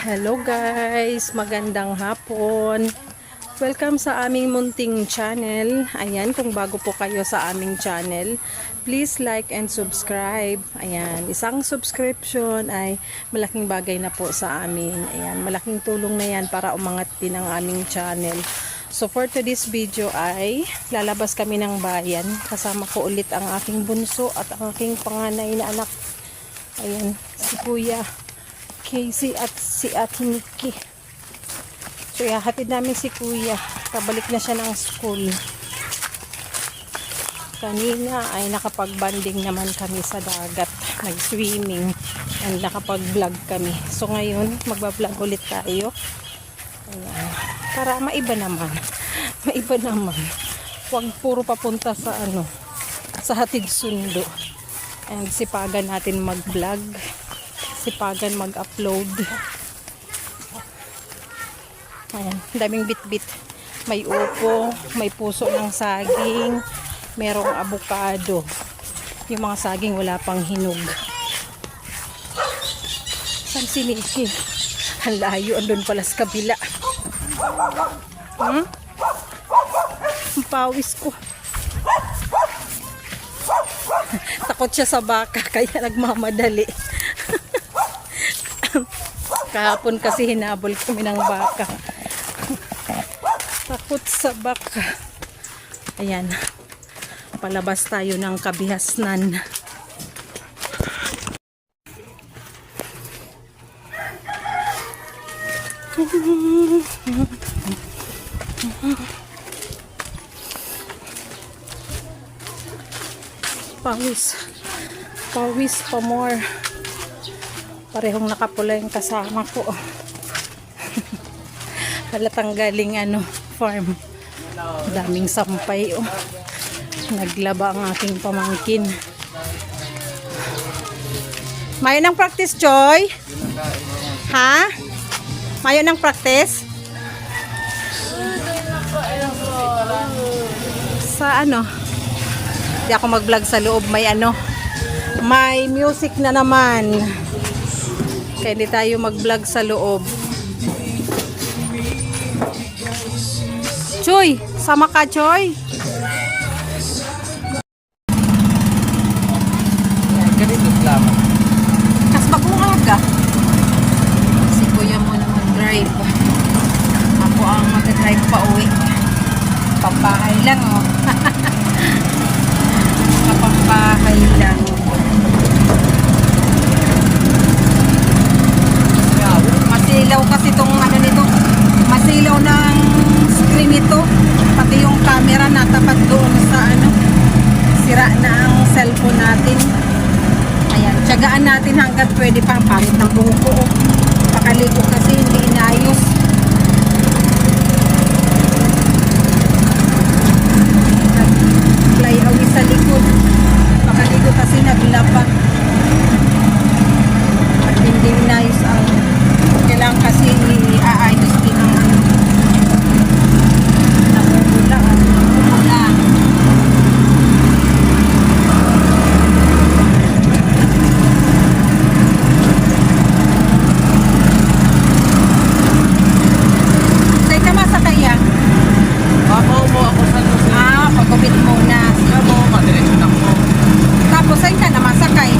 Hello guys, magandang hapon. Welcome sa aming munting channel. Ayan, kung bago po kayo sa aming channel, please like and subscribe. Ayan, isang subscription ay malaking bagay na po sa amin. Ayan, malaking tulong na yan para umangat din ang aming channel. So for today's video ay lalabas kami ng bayan. Kasama ko ulit ang aking bunso at ang aking panganay na anak. Ayan, si Kuya Casey at si Ate Nikki. So ihahatid namin si Kuya. Pabalik na siya ng school. Kanina ay nakapag-banding naman kami sa dagat. Nag-swimming. And nakapag-vlog kami. So ngayon, magbablog ulit tayo. Ayan. Para maiba naman. Maiba naman. Huwag puro papunta sa sa hatid sundo. And sipagan natin mag-vlog. Sipagan mag-upload. Ayan, daming bit-bit. May upo, may puso ng saging, merong avocado. Yung mga saging wala pang hinog. Saan si Nikki? Ang layo, andun pala sa kabila. Ang pawis ko. Takot siya sa baka, kaya nagmamadali. Kahapon kasi hinabol kami ng baka. Takot sa baka. Ayan. Palabas tayo ng kabihasnan. Pawis. Pawis pa more. Parehong nakapula yung kasama ko. Halatang galing farm. Daming sampay. Naglaba ang aking pamangkin. Mayo ng practice, Joy? Ha? Mayo ng practice? Sa Di ako mag-vlog sa loob. May music na naman. Kaya hindi tayo mag-vlog sa loob. Choy! Sama ka, Choy! Ganito lang. Kas mabuhaga. Si Kuya muna mag-drive. Ako ang mag-drive pa uwi. Pampahay lang, Pampahay lang. Masilaw kasi itong nito. Masilaw ng screen nito. Pati yung camera natapat doon sa sira na ang cellphone natin. Ayan, tiyagaan natin hanggat pwede pa. Pangit ng buhok ko. Pakaligo kasi hindi inayos. Nag-fly away sa likod. Pakaligo kasi naglapa. At hindi inayos ang kailangan kasi i-aayos din ang namumula. Sa'yo ka masakay yan? Ako sa Lucy. Pagkupit muna. Madiretso na ko. Tapos sa'yo ka na masakay?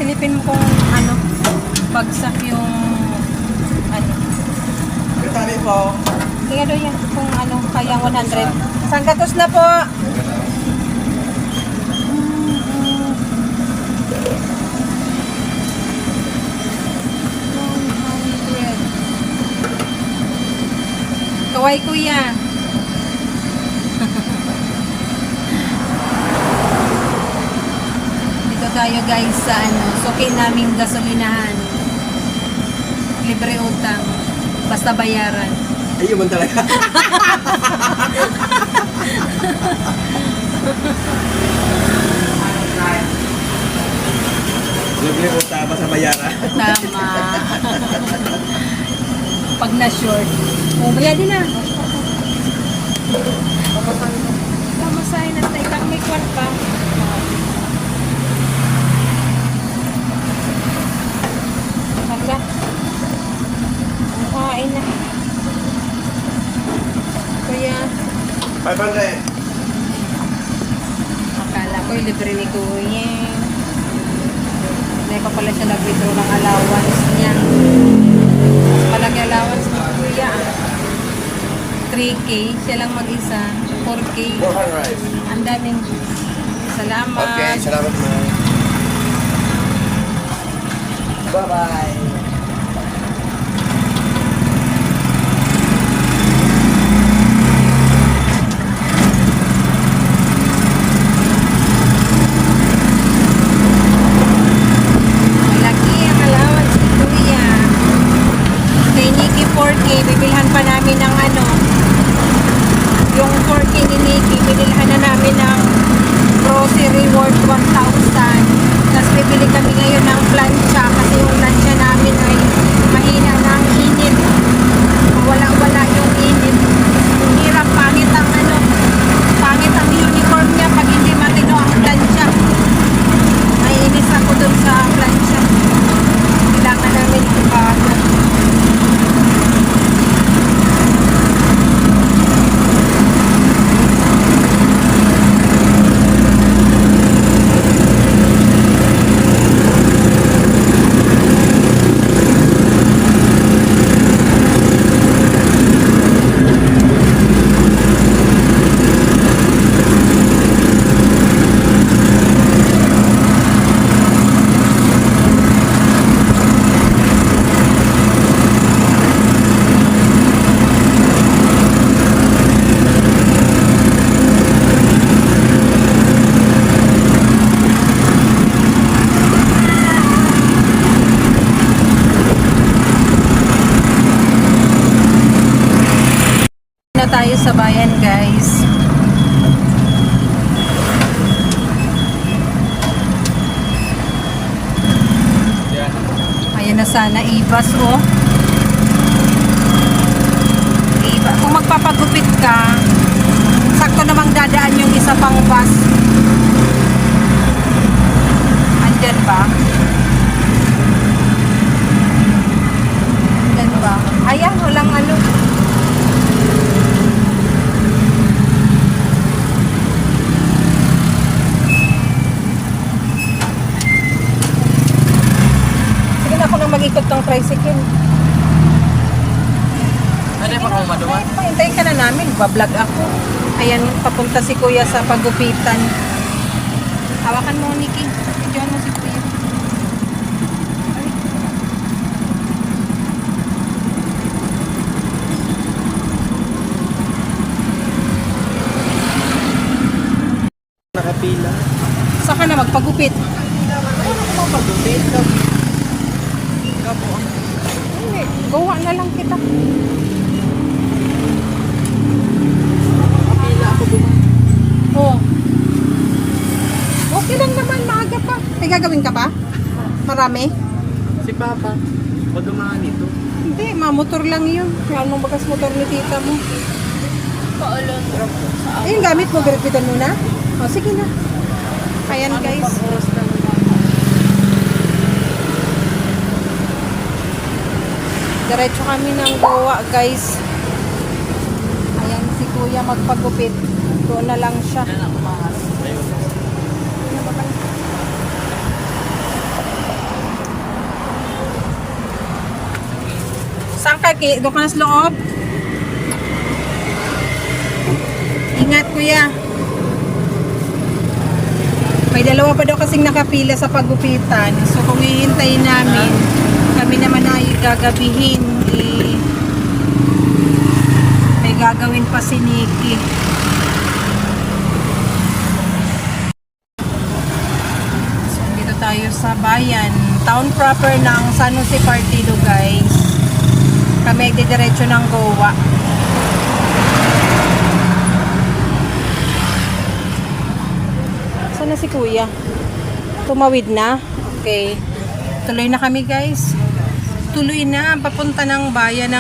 Silipin mo kung ano, bagsak yung ano. Kaya po. Tingnan doon yan kung ano, kaya 100. Sanggatos na po. Kaway kuya. Dito tayo guys sa ano, suki naming gasolinahan. Libre utang. Basta bayaran. Ayun man talaga. Libre ko tama sa bayaran. Tama. Pag na-short. Umaya din na. Pamasahin na tayo. Kang may kwan pa. Hala. Ang kain na. Kaya, 500. akala ko yung libre ni Kuya. Hindi pa pala siya nag-withdraw ng allowance niya. Malaki allowance ni Kuya. 3K. Siya lang mag-isa. 4K. 400. Ang daming salamat. Okay, salamat mo. Bye-bye. Malaki ang allowance ni Kuya. Kay Nikki 4K. Bibilhan pa namin ng ano. Yung 4K ni Nikki. Bibilhan na namin ng grocery worth 1,000. Tapos bibili kami ngayon ng plancha. Kasi yung plancha namin ay mahina ng init. Wala-wala yung init. Ang hirap, pangit ang ano. Pangit ang uniform niya pag hindi matino ang plancha. Naiinis ako dun sa plancha. Kailangan namin ibago. Na tayo sa bayan guys. Ayan na sana ibas oh. Iba. Kung magpapagupit ka, sakto namang dadaan yung isa pang bus. Andyan ba? Andyan ba? Ayan, walang ano. Sige na ako nang mag-ikot ng tricycle. Ano pa kung maduman? Pahintayin ka na namin. Bablog ako. Ayan, papunta si Kuya sa pagupitan. Hawakan mo, Nikki. Videoan mo si Kuya. Nakapila. Saan ka na magpagupit? Pagupit ka. Hindi, gawa na lang kita. Nakapila ako duman. Oo. Okay lang naman, maaga pa. May gagawin ka pa? Marami? Si Papa. Padumaan ito. Hindi, mamotor lang yun. Anong bakas motor ni tita mo? Paulon drop po sa Eh, yung gamit mo, garapitan mo na? O, sige na. Ayan guys. oras lang. Diretso kami ng Goa guys. Ayan si Kuya magpagupit. Doon na lang siya. Yan ako mahal. Ayun. Saan ka? Doon ka na sa loob? Ingat, kuya. May dalawa pa daw kasing nakapila sa pagupitan. So, kung hihintayin namin, kami naman ay gagabihin. May gagawin pa si Nikki. So, dito tayo sa bayan. Town proper ng San Jose Partido, guys. Kami didiretso ng Goa. Saan na si kuya? Tumawid na? Okay. Tuloy na kami, guys. Tuloy na. Papunta ng bayan ng